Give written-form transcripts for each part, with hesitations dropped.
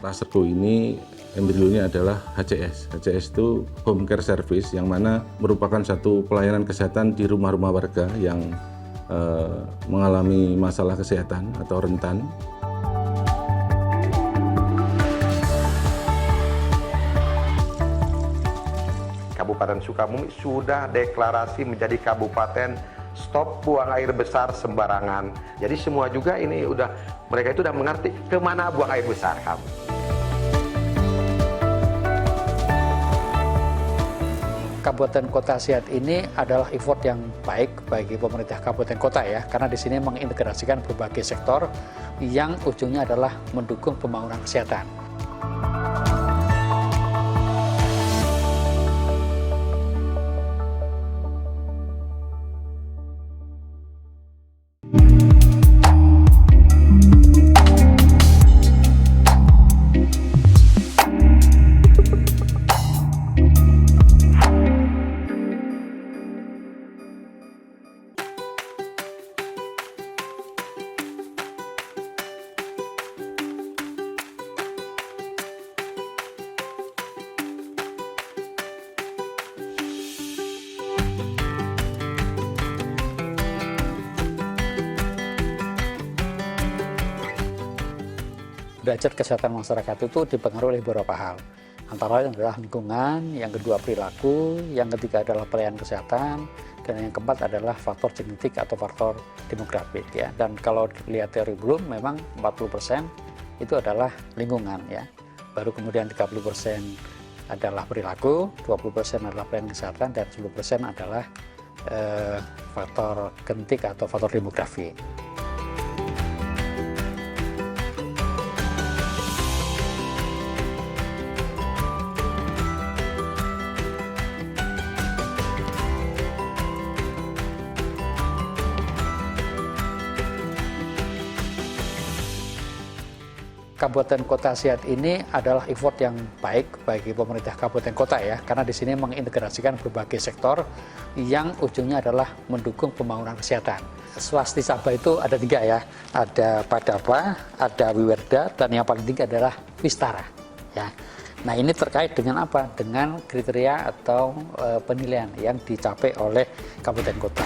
Rasergo ini embrionya adalah HCS. HCS itu Home Care Service, yang mana merupakan satu pelayanan kesehatan di rumah-rumah warga yang mengalami masalah kesehatan atau rentan. Kabupaten Sukabumi sudah deklarasi menjadi kabupaten stop buang air besar sembarangan. Jadi semua juga ini mereka itu udah mengerti kemana buang air besar kamu. Kabupaten Kota Sehat ini adalah effort yang baik bagi pemerintah kabupaten kota ya, karena di sini mengintegrasikan berbagai sektor yang ujungnya adalah mendukung pembangunan kesehatan. Derajat kesehatan masyarakat itu dipengaruhi oleh beberapa hal. Antara lain adalah lingkungan, yang kedua perilaku, yang ketiga adalah pelayanan kesehatan, dan yang keempat adalah faktor genetik atau faktor demografik ya. Dan kalau lihat teori Bloom memang 40% itu adalah lingkungan ya. Baru kemudian 30% adalah perilaku, 20% adalah pelayanan kesehatan, dan 10% adalah faktor genetik atau faktor demografi. Kabupaten Kota Sehat ini adalah effort yang baik bagi pemerintah kabupaten kota ya, karena di sini mengintegrasikan berbagai sektor yang ujungnya adalah mendukung pembangunan kesehatan. Swastisaba itu ada 3 ya, ada Padapa, ada Wiwerda, dan yang paling tinggi adalah Wistara ya. Nah ini terkait dengan apa? Dengan kriteria atau penilaian yang dicapai oleh kabupaten kota.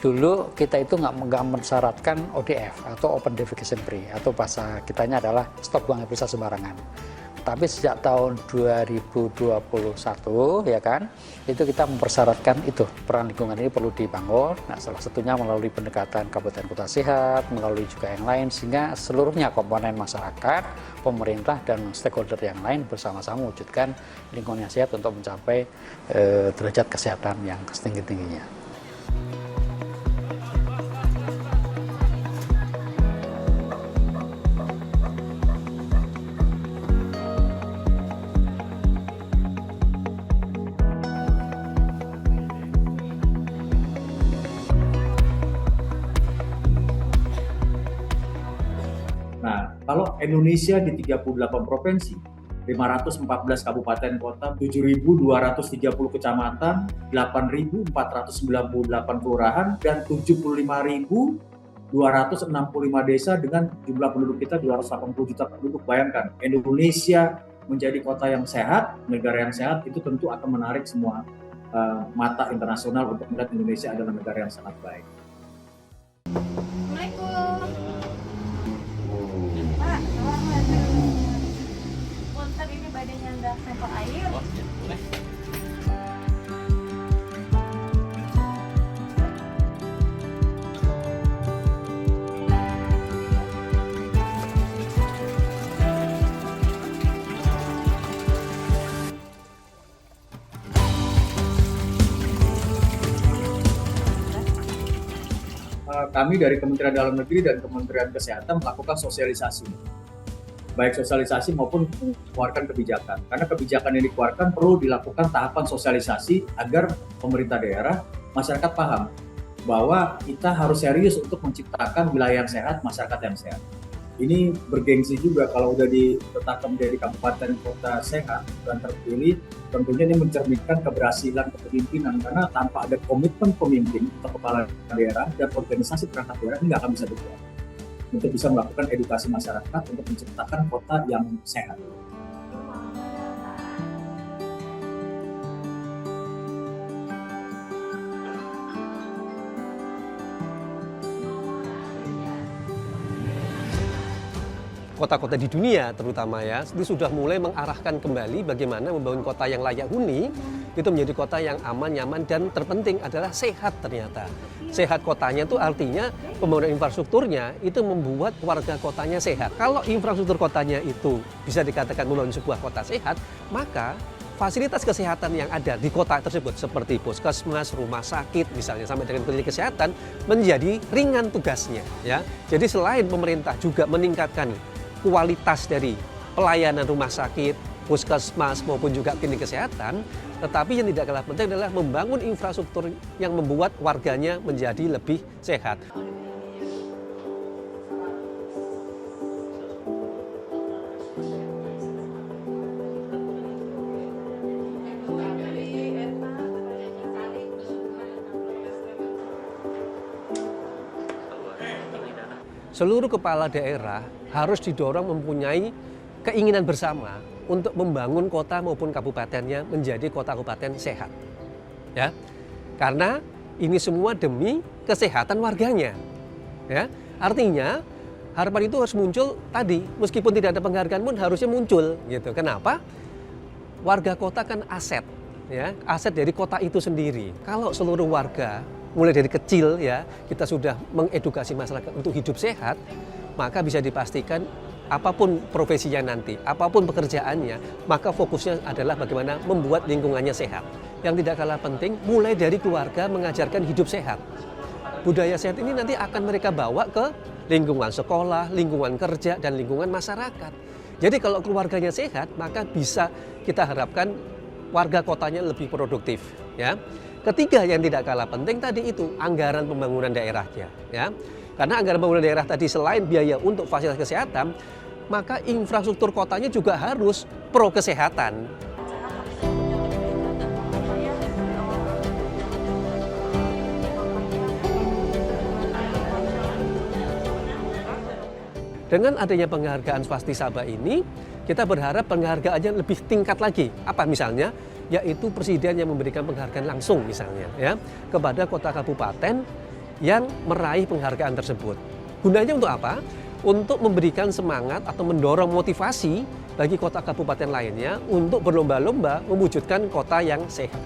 Dulu kita itu nggak mensyaratkan ODF atau Open Defecation Free, atau bahasa kitanya adalah stop buang air besar sembarangan. Tapi sejak tahun 2021 ya kan, itu kita mempersyaratkan itu peran lingkungan ini perlu dibangun. Nah salah satunya melalui pendekatan Kabupaten Kota Sehat, melalui juga yang lain, sehingga seluruhnya komponen masyarakat, pemerintah dan stakeholder yang lain bersama-sama mewujudkan lingkungan yang sehat untuk mencapai derajat kesehatan yang setinggi-tingginya. Nah, kalau Indonesia di 38 provinsi, 514 kabupaten kota, 7.230 kecamatan, 8.498 kelurahan, dan 75.265 desa dengan jumlah penduduk kita 280 juta penduduk. Bayangkan, Indonesia menjadi kota yang sehat, negara yang sehat, itu tentu akan menarik semua mata internasional untuk melihat Indonesia adalah negara yang sangat baik. Ini badannya nggak sampel air. Kami dari Kementerian Dalam Negeri dan Kementerian Kesehatan melakukan sosialisasi, baik sosialisasi maupun mengeluarkan kebijakan. Karena kebijakan yang dikeluarkan perlu dilakukan tahapan sosialisasi agar pemerintah daerah, masyarakat paham bahwa kita harus serius untuk menciptakan wilayah yang sehat, masyarakat yang sehat. ini bergengsi juga kalau udah ditetapkan menjadi kabupaten kota sehat dan terpilih. Tentunya ini mencerminkan keberhasilan kepemimpinan, karena tanpa ada komitmen pemimpin atau kepala daerah dan organisasi perangkat daerah ini nggak akan bisa berjalan untuk bisa melakukan edukasi masyarakat untuk menciptakan kota yang sehat. Kota-kota di dunia terutama ya, itu sudah mulai mengarahkan kembali bagaimana membangun kota yang layak huni, itu menjadi kota yang aman, nyaman, dan terpenting adalah sehat ternyata. Sehat kotanya itu artinya pembangunan infrastrukturnya itu membuat warga kotanya sehat. Kalau infrastruktur kotanya itu bisa dikatakan membangun sebuah kota sehat, maka fasilitas kesehatan yang ada di kota tersebut seperti puskesmas, rumah sakit misalnya sampai dengan klinik kesehatan menjadi ringan tugasnya ya. Jadi selain pemerintah juga meningkatkan kualitas dari pelayanan rumah sakit, puskesmas maupun juga klinik kesehatan, tetapi yang tidak kalah penting adalah membangun infrastruktur yang membuat warganya menjadi lebih sehat. Seluruh kepala daerah harus didorong mempunyai keinginan bersama untuk membangun kota maupun kabupatennya menjadi kota-kabupaten sehat. Ya. Karena ini semua demi kesehatan warganya. Ya. Artinya harapan itu harus muncul tadi, meskipun tidak ada penghargaan pun harusnya muncul gitu. Kenapa? Warga kota kan aset, ya, aset dari kota itu sendiri. Kalau seluruh warga mulai dari kecil ya kita sudah mengedukasi masyarakat untuk hidup sehat, maka bisa dipastikan apapun profesinya nanti, apapun pekerjaannya, maka fokusnya adalah bagaimana membuat lingkungannya sehat. Yang tidak kalah penting, mulai dari keluarga mengajarkan hidup sehat. Budaya sehat ini nanti akan mereka bawa ke lingkungan sekolah, lingkungan kerja, dan lingkungan masyarakat. Jadi kalau keluarganya sehat, maka bisa kita harapkan warga kotanya lebih produktif. Ya. Ketiga yang tidak kalah penting tadi itu anggaran pembangunan daerahnya, ya. Karena anggaran pembangunan daerah tadi selain biaya untuk fasilitas kesehatan, maka infrastruktur kotanya juga harus pro kesehatan. Dengan adanya penghargaan Swasti Sabha ini, kita berharap penghargaannya lebih tingkat lagi. Apa misalnya? Yaitu presiden yang memberikan penghargaan langsung misalnya ya kepada kota kabupaten yang meraih penghargaan tersebut. Gunanya untuk apa? Untuk memberikan semangat atau mendorong motivasi bagi kota kabupaten lainnya untuk berlomba-lomba mewujudkan kota yang sehat.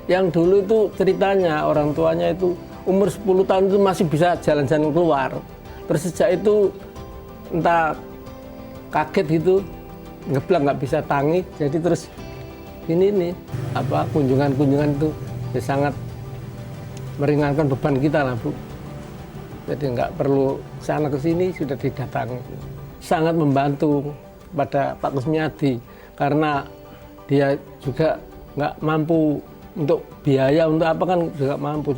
Yang dulu itu ceritanya orang tuanya itu umur 10 tahun itu masih bisa jalan-jalan keluar. Terus sejak itu entah kaget gitu, ngeblak nggak bisa tangi. Jadi terus ini kunjungan-kunjungan itu ya sangat meringankan beban kita lah Bu. Jadi nggak perlu sana ke sini sudah didatangi. Sangat membantu pada Pak Kusmiadi karena dia juga nggak mampu untuk biaya untuk apa kan juga mampu.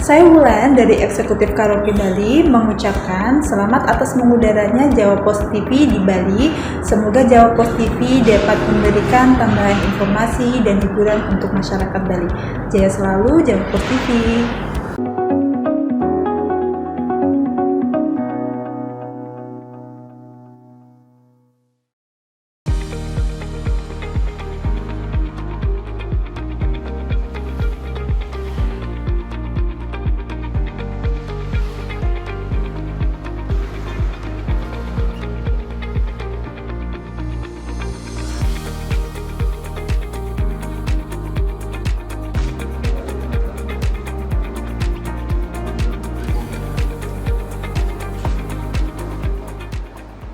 Saya Wulan dari Eksekutif Karaoke Bali mengucapkan selamat atas mengudaranya Jawa Post TV di Bali. Semoga Jawa Post TV dapat memberikan tambahan informasi dan hiburan untuk masyarakat Bali. Jaya selalu Jawa Post TV.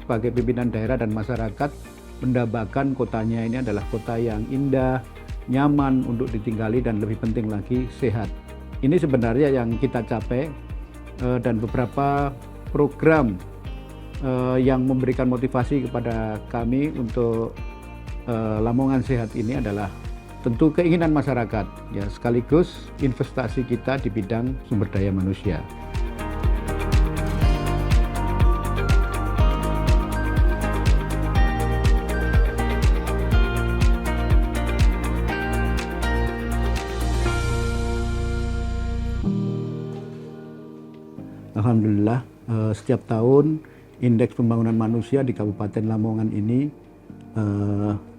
Sebagai pimpinan daerah dan masyarakat mendambakan kotanya ini adalah kota yang indah, nyaman untuk ditinggali, dan lebih penting lagi sehat. Ini sebenarnya yang kita capai, dan beberapa program yang memberikan motivasi kepada kami untuk Lamongan Sehat ini adalah tentu keinginan masyarakat, ya, sekaligus investasi kita di bidang sumber daya manusia. Alhamdulillah, setiap tahun indeks pembangunan manusia di Kabupaten Lamongan ini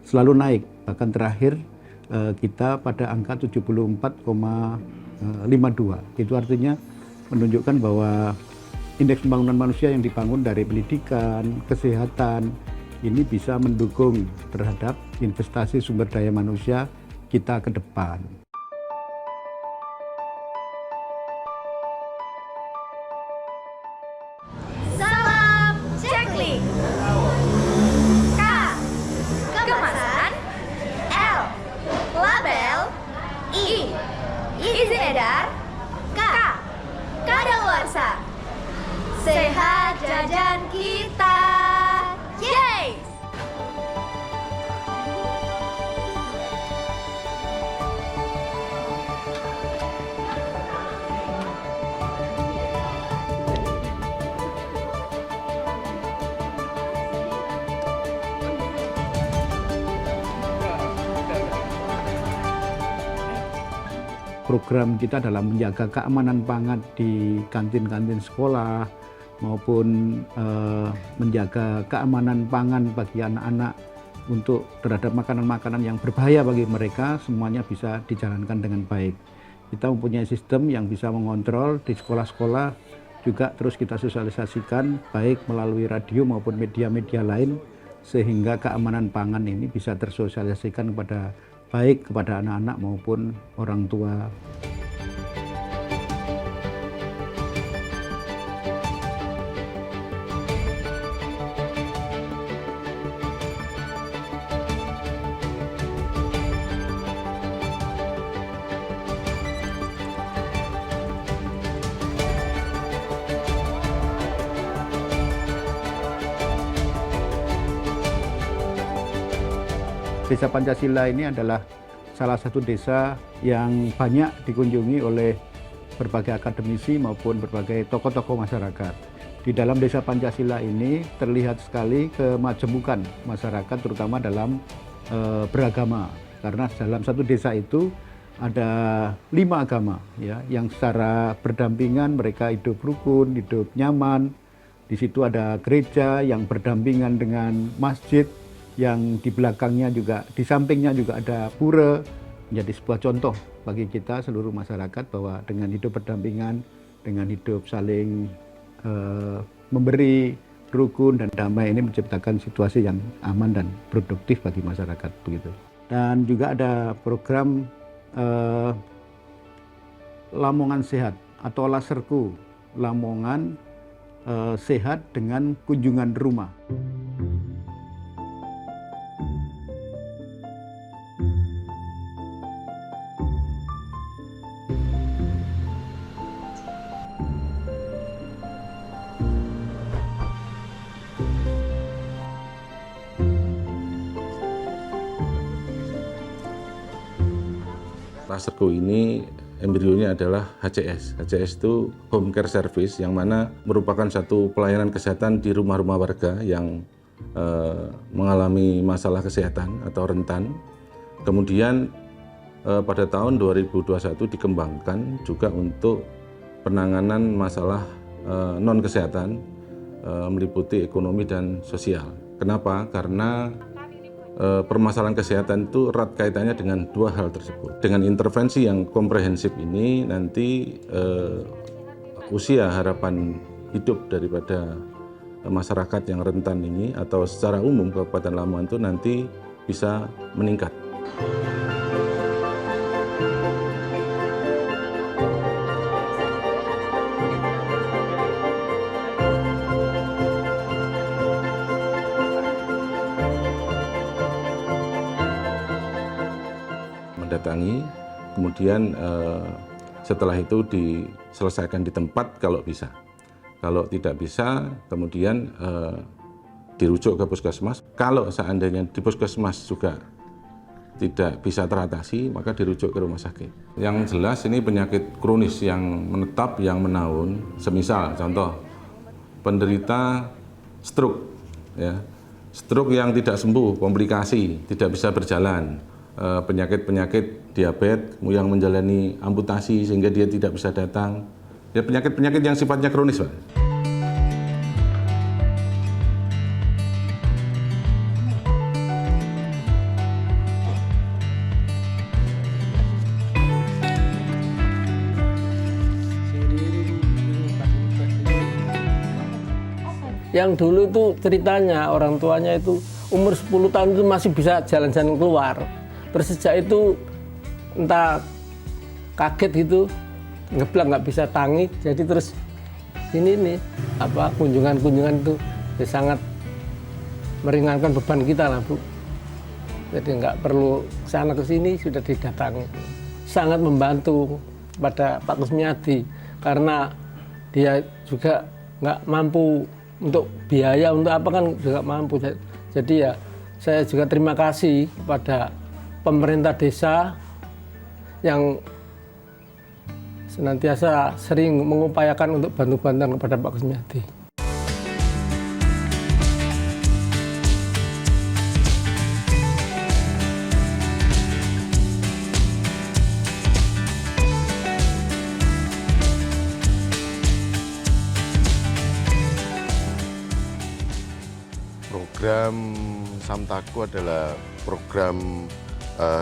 selalu naik. Bahkan terakhir kita pada angka 74,52. Itu artinya menunjukkan bahwa indeks pembangunan manusia yang dibangun dari pendidikan, kesehatan, ini bisa mendukung terhadap investasi sumber daya manusia kita ke depan. Salam checklist. K. Kemasan. L. Label. I. Izin edar. K. Kadaluarsa. Sehat jajan kita. Yeay! Program kita dalam menjaga keamanan pangan di kantin-kantin sekolah maupun menjaga keamanan pangan bagi anak-anak untuk terhadap makanan-makanan yang berbahaya bagi mereka, semuanya bisa dijalankan dengan baik. Kita mempunyai sistem yang bisa mengontrol di sekolah-sekolah, juga terus kita sosialisasikan baik melalui radio maupun media-media lain, sehingga keamanan pangan ini bisa tersosialisasikan kepada baik kepada anak-anak maupun orang tua. Desa Pancasila ini adalah salah satu desa yang banyak dikunjungi oleh berbagai akademisi maupun berbagai tokoh-tokoh masyarakat. Di dalam desa Pancasila ini terlihat sekali kemajemukan masyarakat, terutama dalam beragama. Karena dalam satu desa itu ada 5 agama, ya, yang secara berdampingan mereka hidup rukun, hidup nyaman. Di situ ada gereja yang berdampingan dengan masjid, yang di belakangnya juga, di sampingnya juga ada pura, menjadi sebuah contoh bagi kita seluruh masyarakat bahwa dengan hidup berdampingan, dengan hidup saling memberi, rukun dan damai, ini menciptakan situasi yang aman dan produktif bagi masyarakat begitu. Dan juga ada program Lamongan Sehat atau Laserku, Lamongan Sehat dengan kunjungan rumah. Laserku ini embrionya adalah HCS. HCS itu Home Care Service, yang mana merupakan satu pelayanan kesehatan di rumah-rumah warga yang mengalami masalah kesehatan atau rentan. Kemudian pada tahun 2021 dikembangkan juga untuk penanganan masalah non-kesehatan, meliputi ekonomi dan sosial. Kenapa? Karena permasalahan kesehatan itu erat kaitannya dengan 2 hal tersebut. Dengan intervensi yang komprehensif ini nanti usia harapan hidup daripada masyarakat yang rentan ini atau secara umum Kabupaten Lamongan itu nanti bisa meningkat. datangi, kemudian setelah itu diselesaikan di tempat kalau bisa. Kalau tidak bisa, kemudian dirujuk ke puskesmas. Kalau seandainya di puskesmas juga tidak bisa teratasi, maka dirujuk ke rumah sakit. Yang jelas ini penyakit kronis yang menetap, yang menaun. Semisal contoh penderita stroke, ya, stroke yang tidak sembuh, komplikasi, tidak bisa berjalan, penyakit-penyakit diabetes yang menjalani amputasi sehingga dia tidak bisa datang. Ya, penyakit-penyakit yang sifatnya kronis, Pak. Yang dulu itu ceritanya orang tuanya itu umur 10 tahun itu masih bisa jalan-jalan keluar. Terus sejak itu entah kaget gitu, ngeblak nggak bisa tangi. Jadi terus ini nih apa kunjungan-kunjungan itu ya sangat meringankan beban kita lah, Bu. Jadi nggak perlu sana ke sini sudah didatangi. Sangat membantu pada Pak Kusmiadi karena dia juga nggak mampu untuk biaya untuk apa kan juga mampu. Jadi ya saya juga terima kasih kepada pemerintah desa yang senantiasa sering mengupayakan untuk bantu-bantuan kepada Pak Kusmiadi. Program Samtaku adalah program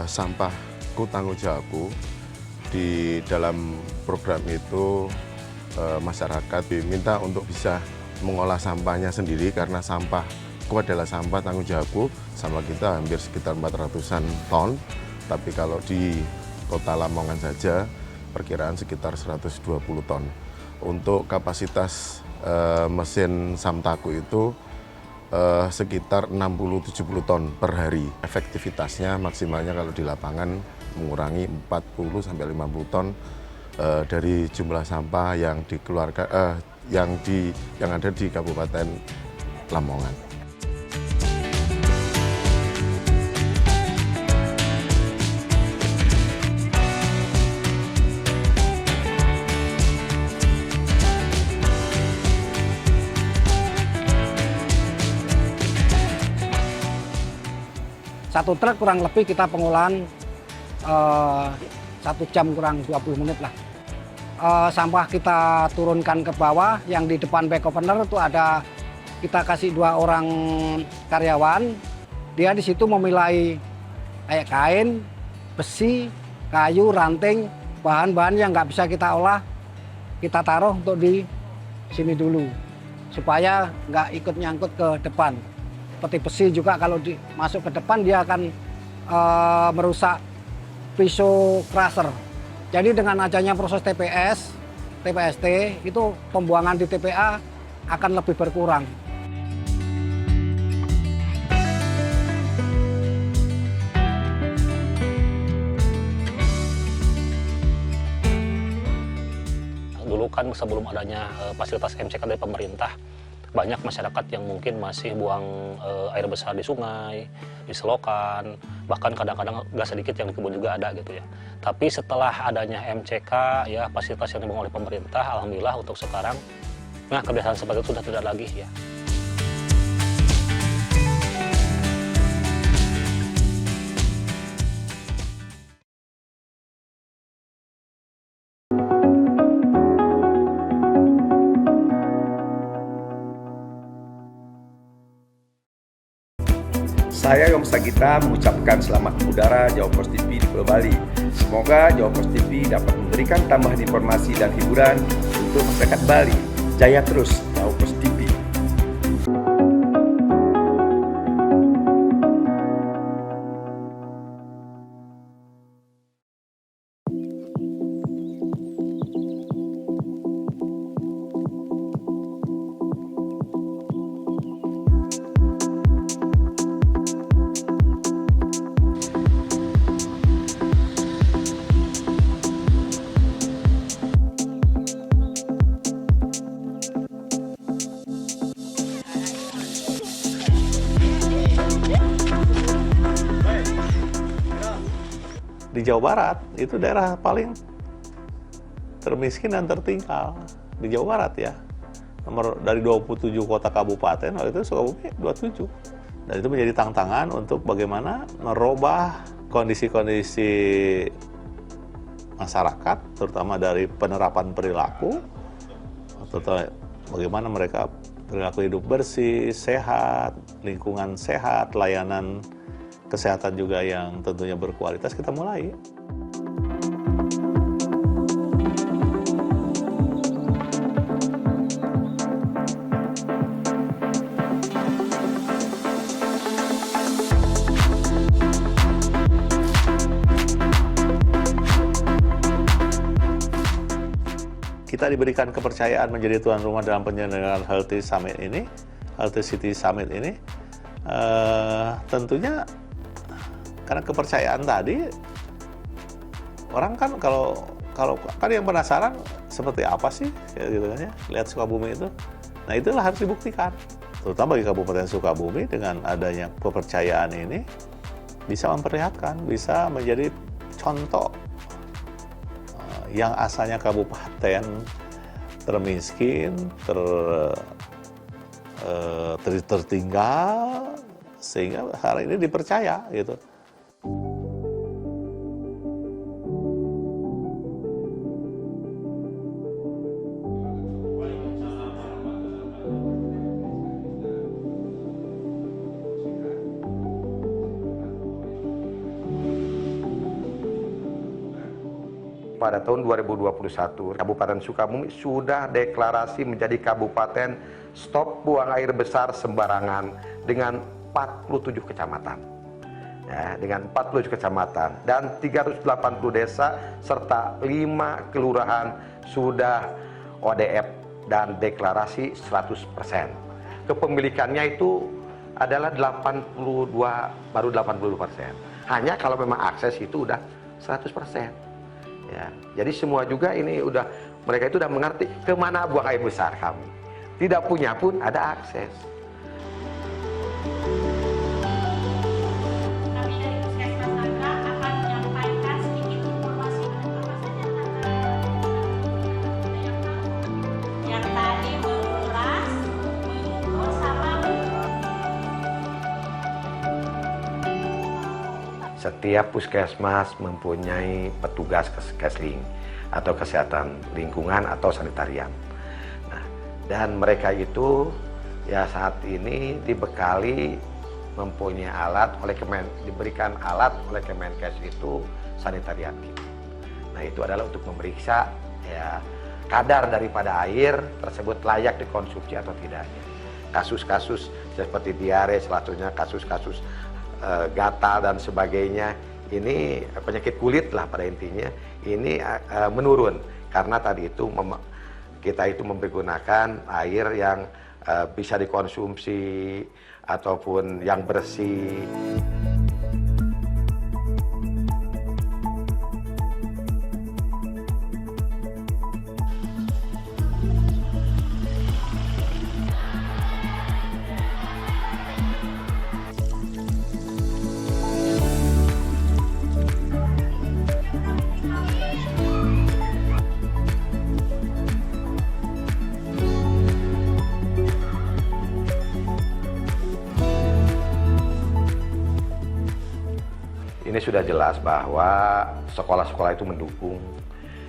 sampahku tanggung jawabku. Di dalam program itu masyarakat diminta untuk bisa mengolah sampahnya sendiri karena sampahku adalah sampah tanggung jawabku. Sama kita hampir sekitar 400-an ton, tapi kalau di kota Lamongan saja perkiraan sekitar 120 ton. Untuk kapasitas mesin Samtaku itu sekitar 60-70 ton per hari. Efektivitasnya maksimalnya kalau di lapangan mengurangi 40-50 ton dari jumlah sampah yang dikeluarkan yang ada di Kabupaten Lamongan. Satu truk kurang lebih kita pengolahan 1 jam kurang 20 menit lah. Sampah kita turunkan ke bawah, yang di depan back opener itu ada kita kasih 2 orang karyawan. Dia di situ memilai kayak kain, besi, kayu, ranting, bahan-bahan yang nggak bisa kita olah, kita taruh untuk di sini dulu supaya nggak ikut nyangkut ke depan. Seperti besi juga kalau masuk ke depan dia akan merusak pisau crusher. Jadi dengan adanya proses TPST itu pembuangan di TPA akan lebih berkurang. Dulu kan sebelum adanya fasilitas MCK dari pemerintah, banyak masyarakat yang mungkin masih buang air besar di sungai, di selokan, bahkan kadang-kadang nggak sedikit yang di kebun juga ada gitu ya. Tapi setelah adanya MCK, ya fasilitas yang dibangun oleh pemerintah, alhamdulillah untuk sekarang, nah kebiasaan seperti itu sudah tidak lagi ya. Saya Yom Sagita mengucapkan selamat mengudara Jawa Post TV di Pulau Bali. Semoga Jawa Post TV dapat memberikan tambahan informasi dan hiburan untuk masyarakat Bali. Jaya terus Jawa Post TV. di Jawa Barat itu daerah paling termiskin dan tertinggal di Jawa Barat ya. Nomor dari 27 kota kabupaten, waktu itu Sukabumi 27. Dan itu menjadi tantangan untuk bagaimana merubah kondisi-kondisi masyarakat, terutama dari penerapan perilaku, atau bagaimana mereka perilaku hidup bersih, sehat, lingkungan sehat, layanan kesehatan juga yang tentunya berkualitas, kita mulai. Kita diberikan kepercayaan menjadi tuan rumah dalam penyelenggaraan Healthy Summit ini, Healthy City Summit ini. Tentunya karena kepercayaan tadi, orang kan kalau kan yang penasaran seperti apa sih, ya gitu kan ya, lihat Sukabumi itu. Nah itulah harus dibuktikan, terutama bagi Kabupaten Sukabumi dengan adanya kepercayaan ini bisa memperlihatkan, bisa menjadi contoh yang asalnya kabupaten termiskin, tertinggal, sehingga hari ini dipercaya gitu. Pada tahun 2021, Kabupaten Sukabumi sudah deklarasi menjadi Kabupaten Stop Buang Air Besar Sembarangan dengan 47 kecamatan. Ya, dengan 47 kecamatan dan 380 desa serta 5 kelurahan sudah ODF dan deklarasi 100%. Kepemilikannya itu adalah 82, baru 82%. Hanya kalau memang akses itu udah 100%. Ya, jadi semua juga ini mereka itu udah mengerti kemana buang air besar kami. Tidak punya pun ada akses. Kami dari Puskesmas Angka akan menyampaikan sedikit informasi apa saja yang tadi menguras, mengukur sama Setiap puskesmas mempunyai petugas kesling atau kesehatan lingkungan atau sanitarian. Nah, dan mereka itu ya saat ini dibekali mempunyai alat diberikan alat oleh Kemenkes itu sanitarian. Nah, itu adalah untuk memeriksa ya kadar daripada air tersebut layak dikonsumsi atau tidaknya. Kasus-kasus seperti diare, selanjutnya kasus-kasus gatal dan sebagainya, ini penyakit kulit lah pada intinya, ini menurun karena tadi itu kita itu menggunakan air yang bisa dikonsumsi ataupun yang bersih. Ini sudah jelas bahwa sekolah-sekolah itu mendukung.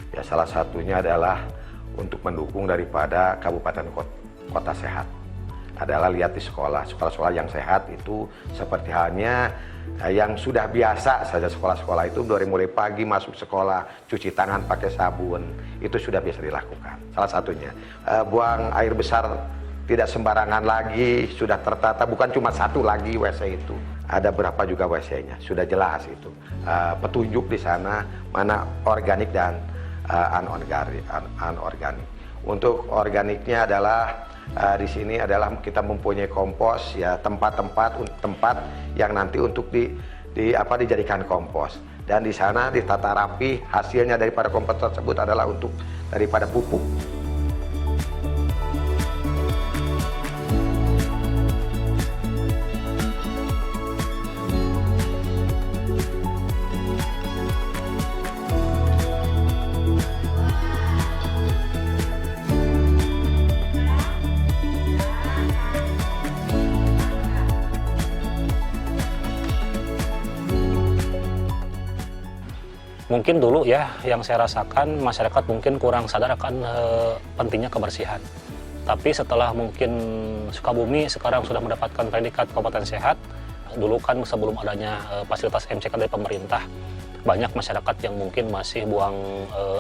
Ya, salah satunya adalah untuk mendukung daripada kabupaten kota sehat. Adalah lihat di sekolah-sekolah yang sehat itu seperti halnya yang sudah biasa saja sekolah-sekolah itu dari mulai pagi masuk sekolah, cuci tangan pakai sabun, itu sudah biasa dilakukan. Salah satunya buang air besar tidak sembarangan lagi, sudah tertata, bukan cuma satu lagi WC itu. Ada berapa juga WC-nya, sudah jelas itu. Petunjuk di sana mana organik dan anorganik. Untuk organiknya adalah di sini adalah kita mempunyai kompos ya, tempat yang nanti untuk dijadikan kompos. Dan di sana ditata rapi, hasilnya daripada kompos tersebut adalah untuk daripada pupuk. Mungkin dulu ya yang saya rasakan masyarakat mungkin kurang sadar akan pentingnya kebersihan. Tapi setelah mungkin Sukabumi sekarang sudah mendapatkan predikat kabupaten sehat, dulu kan sebelum adanya fasilitas MCK dari pemerintah, banyak masyarakat yang mungkin masih buang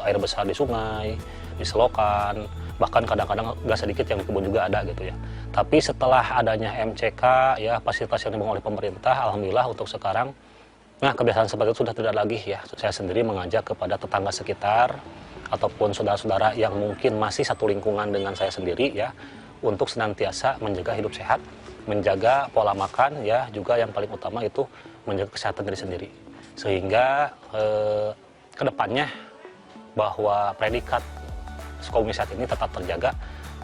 air besar di sungai, di selokan, bahkan kadang-kadang nggak sedikit yang di kebun juga ada gitu ya. Tapi setelah adanya MCK ya fasilitas yang dibangun oleh pemerintah, alhamdulillah untuk sekarang, nah kebiasaan seperti itu sudah tidak lagi ya. Saya sendiri mengajak kepada tetangga sekitar ataupun saudara-saudara yang mungkin masih satu lingkungan dengan saya sendiri ya, untuk senantiasa menjaga hidup sehat, menjaga pola makan ya, juga yang paling utama itu menjaga kesehatan diri sendiri. Sehingga kedepannya bahwa predikat Sukabumi Sehat ini tetap terjaga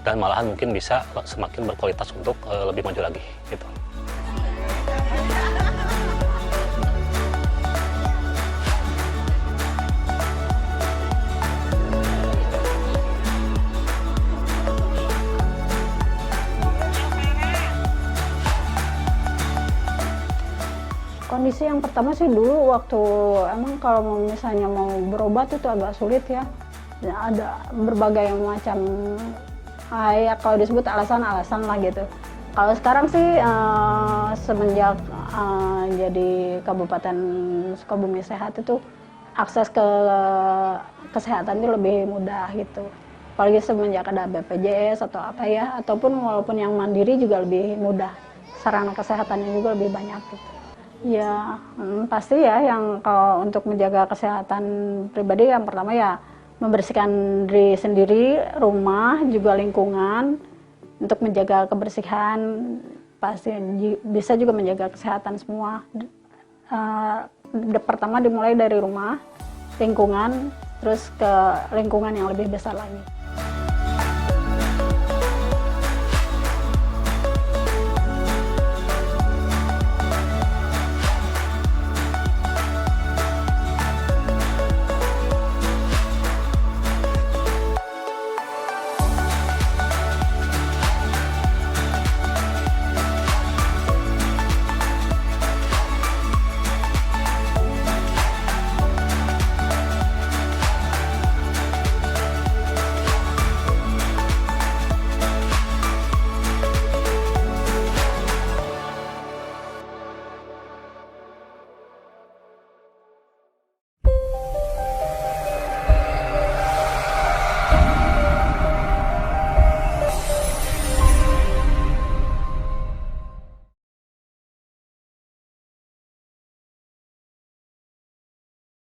dan malahan mungkin bisa semakin berkualitas untuk lebih maju lagi gitu. Kondisi yang pertama sih dulu waktu emang kalau misalnya mau berobat itu agak sulit ya. Ada berbagai macam ya kalau disebut alasan-alasan lah gitu. Kalau sekarang sih semenjak jadi Kabupaten Sukabumi Sehat itu akses ke kesehatan itu lebih mudah gitu. Apalagi semenjak ada BPJS atau apa ya, ataupun walaupun yang mandiri juga lebih mudah. Sarana kesehatannya juga lebih banyak gitu. Ya pasti ya yang kalau untuk menjaga kesehatan pribadi yang pertama ya membersihkan diri sendiri, rumah, juga lingkungan untuk menjaga kebersihan, pasti bisa juga menjaga kesehatan semua. Pertama dimulai dari rumah, lingkungan, terus ke lingkungan yang lebih besar lagi.